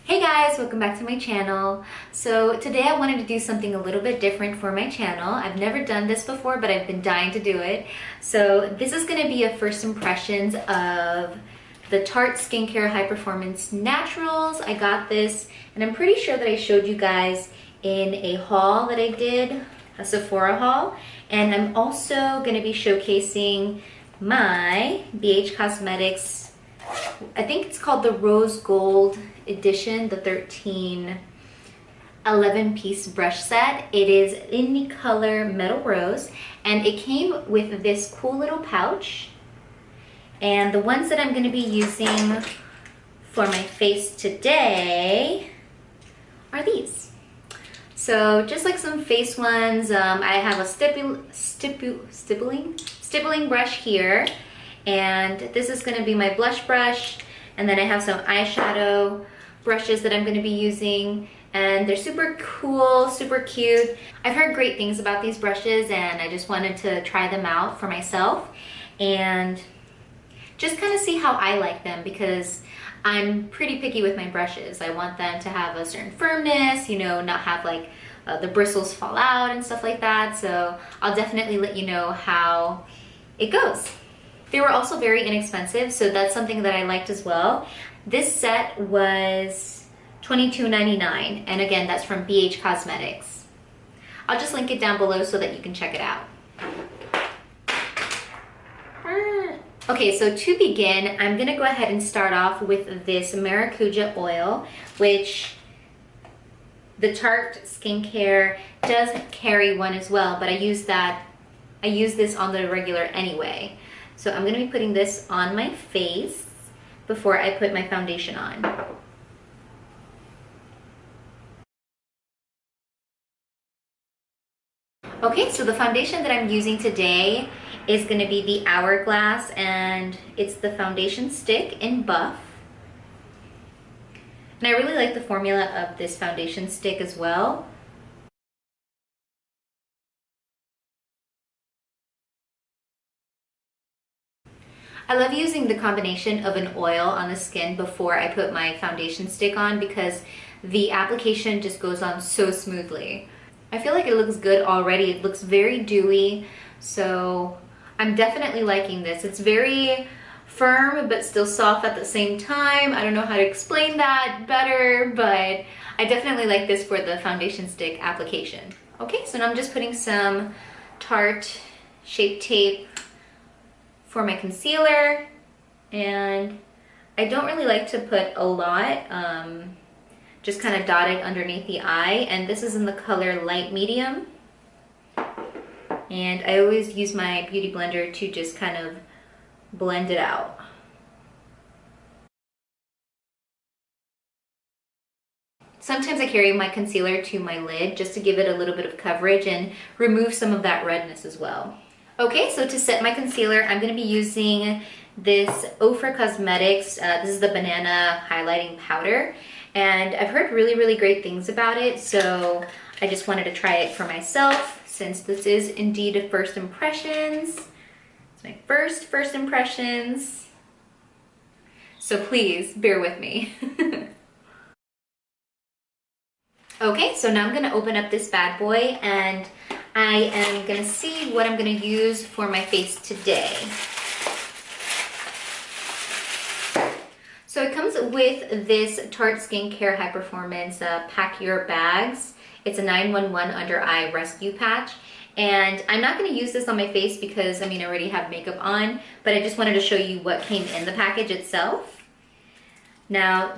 Hey guys, welcome back to my channel. So today I wanted to do something a little bit different for my channel. I've never done this before, but I've been dying to do it. So this is going to be a first impressions of the Tarte Skincare High Performance Naturals. I got this, and I'm pretty sure that I showed you guys in a haul that I did, a Sephora haul. And I'm also going to be showcasing my BH Cosmetics, I think it's called the Rose Gold edition, the 11-piece brush set. It is in the color Metal Rose, and it came with this cool little pouch. And the ones that I'm going to be using for my face today are these. So just like some face ones, I have a stippling brush here, and this is going to be my blush brush, and then I have some eyeshadow brushes that I'm going to be using, and they're super cool, super cute. I've heard great things about these brushes, and I just wanted to try them out for myself and just kind of see how I like them, because I'm pretty picky with my brushes. I want them to have a certain firmness, you know, not have like the bristles fall out and stuff like that. So I'll definitely let you know how it goes. They were also very inexpensive, so that's something that I liked as well. This set was $22.99, and again, that's from BH Cosmetics. I'll just link it down below so that you can check it out. Okay, so to begin, I'm gonna go ahead and start off with this Maracuja oil, which the Tarte Skincare does carry one as well, but I use this on the regular anyway. So I'm gonna be putting this on my face before I put my foundation on. Okay, so the foundation that I'm using today is gonna be the Hourglass, and it's the foundation stick in Buff. And I really like the formula of this foundation stick as well. I love using the combination of an oil on the skin before I put my foundation stick on, because the application just goes on so smoothly. I feel like it looks good already. It looks very dewy, so I'm definitely liking this. It's very firm but still soft at the same time. I don't know how to explain that better, but I definitely like this for the foundation stick application. Okay, so now I'm just putting some Tarte Shape Tape for my concealer, and I don't really like to put a lot, just kind of dot it underneath the eye, and this is in the color Light Medium, and I always use my beauty blender to just kind of blend it out. Sometimes I carry my concealer to my lid just to give it a little bit of coverage and remove some of that redness as well. Okay, so to set my concealer, I'm going to be using this Ofra Cosmetics. This is the Banana Highlighting Powder, and I've heard really great things about it, so I just wanted to try it for myself, since this is indeed a first impressions. It's my first impressions, so please bear with me. Okay, so now I'm going to open up this bad boy, and I am going to see what I'm going to use for my face today. So it comes with this Tarte Skincare High Performance Pack Your Bags. It's a 911 Under Eye Rescue Patch. And I'm not going to use this on my face because, I mean, I already have makeup on, but I just wanted to show you what came in the package itself. Now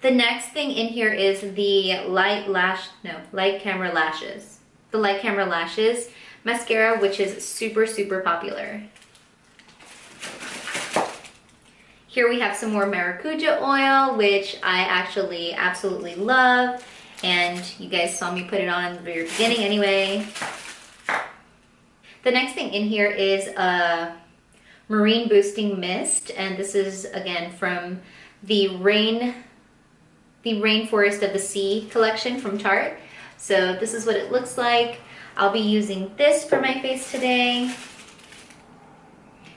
the next thing in here is the Light Camera Lashes. The Light Camera Lashes mascara, which is super popular. Here we have some more Maracuja oil, which I actually absolutely love, and you guys saw me put it on at the very beginning anyway. The next thing in here is a Marine Boosting Mist, and this is again from the Rainforest of the Sea collection from Tarte. So this is what it looks like. I'll be using this for my face today.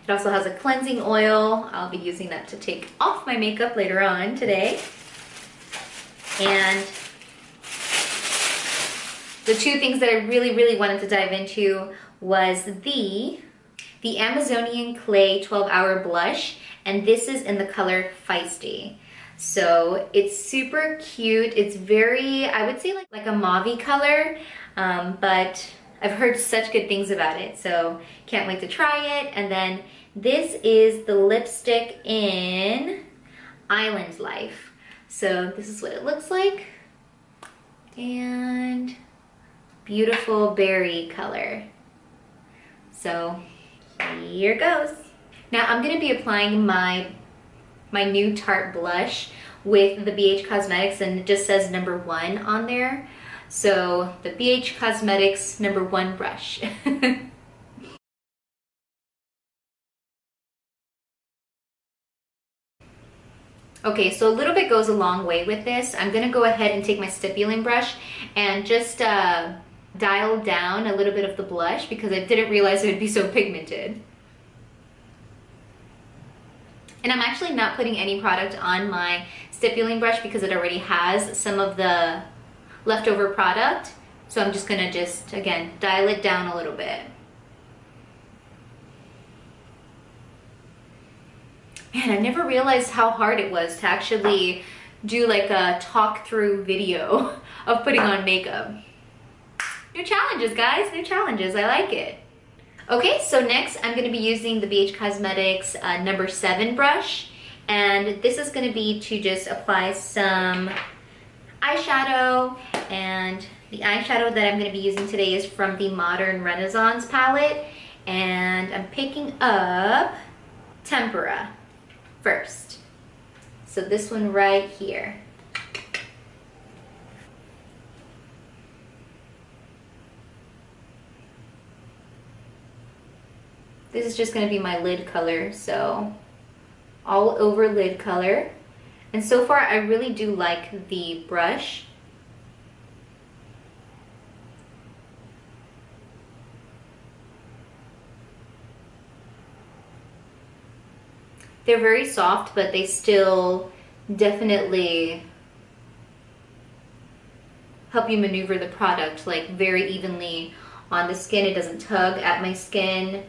It It also has a cleansing oil. I'll be using that to take off my makeup later on today. And the two things that I really wanted to dive into was the Amazonian Clay 12-Hour Blush, and this is in the color Feisty. So it's super cute. It's very, I would say like a mauve color, but I've heard such good things about it, so can't wait to try it. And then this is the lipstick in Island Life. So this is what it looks like. And beautiful berry color. So here goes. Now I'm gonna be applying my new Tarte blush with the BH Cosmetics, and it just says #1 on there. So the BH Cosmetics #1 brush. Okay, so a little bit goes a long way with this. I'm gonna go ahead and take my stippling brush and just dial down a little bit of the blush because I didn't realize it would be so pigmented. And I'm actually not putting any product on my stippling brush because it already has some of the leftover product. So I'm just gonna again, dial it down a little bit. Man, I never realized how hard it was to actually do like a talk through video of putting on makeup. New challenges, guys, new challenges, I like it. Okay, so next I'm gonna be using the BH Cosmetics #7 brush, and this is gonna be to just apply some eyeshadow, and the eyeshadow that I'm gonna be using today is from the Modern Renaissance palette, and I'm picking up Tempera first. So this one right here. This is just gonna be my lid color, so all over lid color. And so far I really do like the brush. They're very soft, but they still definitely help you maneuver the product like very evenly on the skin. It doesn't tug at my skin.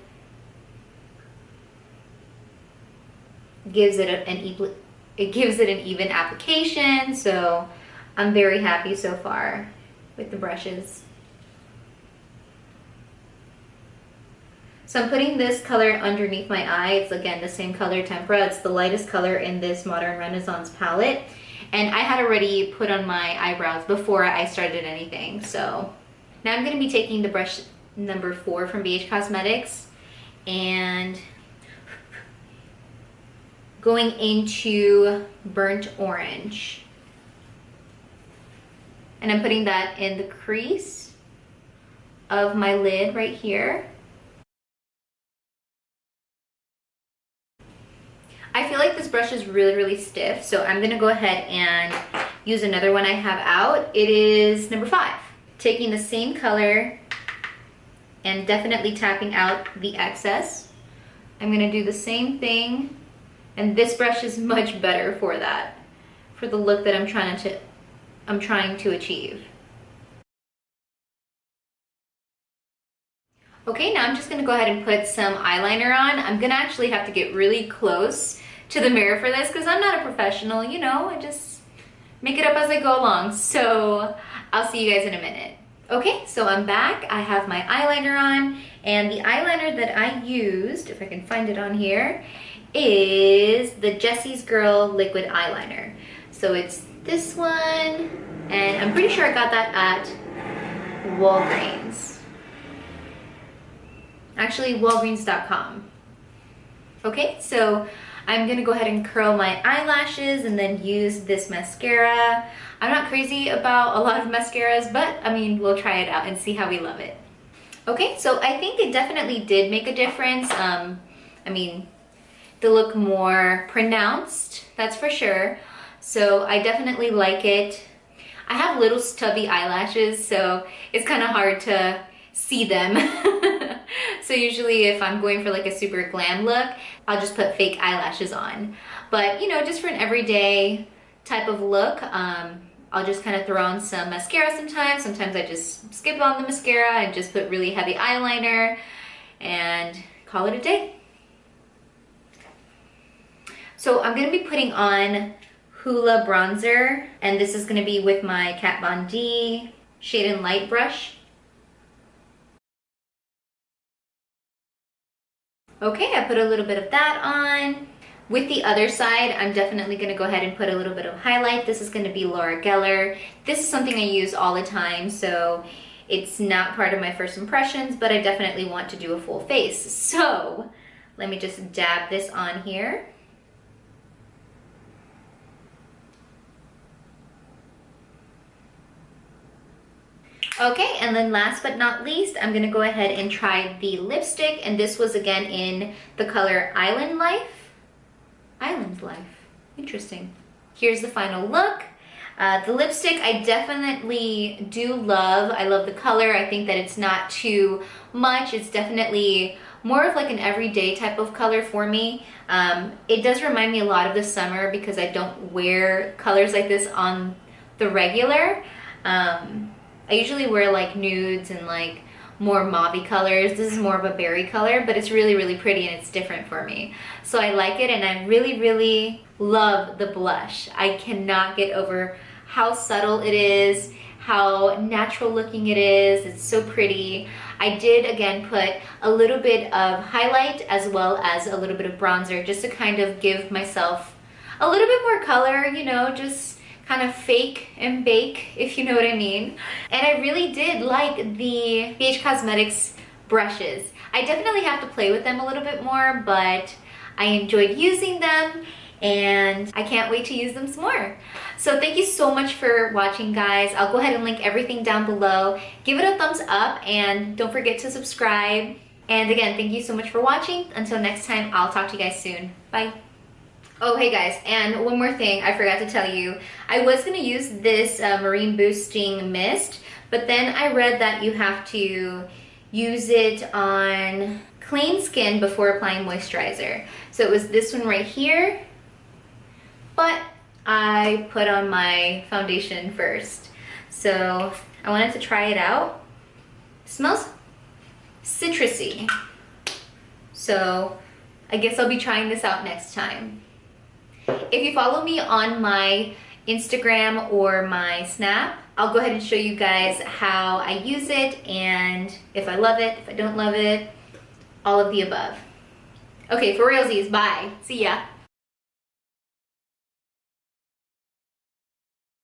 Gives it an even application, so I'm very happy so far with the brushes. So I'm putting this color underneath my eye. It's again the same color, Tempera. It's the lightest color in this Modern Renaissance palette. And I had already put on my eyebrows before I started anything. So now I'm gonna be taking the brush #4 from BH Cosmetics and going into Burnt Orange. And I'm putting that in the crease of my lid right here. I feel like this brush is really stiff, so I'm gonna go ahead and use another one I have out. It is #5. Taking the same color and definitely tapping out the excess. I'm gonna do the same thing, and this brush is much better for that, for the look that I'm trying to achieve. Okay, now I'm just gonna go ahead and put some eyeliner on. I'm gonna actually have to get really close to the mirror for this because I'm not a professional, you know, I just make it up as I go along. So I'll see you guys in a minute. Okay, so I'm back. I have my eyeliner on, and the eyeliner that I used, if I can find it on here, is the Jessie's Girl Liquid Eyeliner. So it's this one, and I'm pretty sure I got that at Walgreens. Actually, Walgreens.com. Okay, so I'm gonna go ahead and curl my eyelashes and then use this mascara. I'm not crazy about a lot of mascaras, but I mean, we'll try it out and see how we love it. Okay, so I think it definitely did make a difference. I mean, they look more pronounced, that's for sure. So I definitely like it. I have little stubby eyelashes, so it's kind of hard to see them. So usually if I'm going for like a super glam look, I'll just put fake eyelashes on. But you know, just for an everyday type of look, I'll just kind of throw on some mascara sometimes. Sometimes I just skip on the mascara and just put really heavy eyeliner and call it a day. So I'm gonna be putting on Hula bronzer, and this is gonna be with my Kat Von D Shade and Light brush. Okay, I put a little bit of that on. With the other side, I'm definitely gonna go ahead and put a little bit of highlight. This is gonna be Laura Geller. This is something I use all the time, so it's not part of my first impressions, but I definitely want to do a full face. So let me just dab this on here. Okay, and then last but not least, I'm gonna go ahead and try the lipstick, and this was again in the color Island Life. Island Life, interesting. Here's the final look. The lipstick I definitely do love. I love the color. I think that it's not too much. It's definitely more of like an everyday type of color for me. It does remind me a lot of the summer because I don't wear colors like this on the regular. I usually wear like nudes and like more mauvey colors. This is more of a berry color, but it's really, really pretty and it's different for me. So I like it, and I really, really love the blush. I cannot get over how subtle it is, how natural looking it is. It's so pretty. I did again put a little bit of highlight as well as a little bit of bronzer just to kind of give myself a little bit more color, you know, just kind of fake and bake, if you know what I mean. And I really did like the BH Cosmetics brushes. I definitely have to play with them a little bit more, but I enjoyed using them and I can't wait to use them some more. So thank you so much for watching, guys. I'll go ahead and link everything down below. Give it a thumbs up and don't forget to subscribe. And again, thank you so much for watching. Until next time, I'll talk to you guys soon. Bye. Oh, hey guys, and one more thing I forgot to tell you. I was gonna use this Marine Boosting Mist, but then I read that you have to use it on clean skin before applying moisturizer. So it was this one right here, but I put on my foundation first. So I wanted to try it out. It smells citrusy. So I guess I'll be trying this out next time. If you follow me on my Instagram or my Snap, I'll go ahead and show you guys how I use it and if I love it, if I don't love it, all of the above. Okay, for realsies, bye. See ya.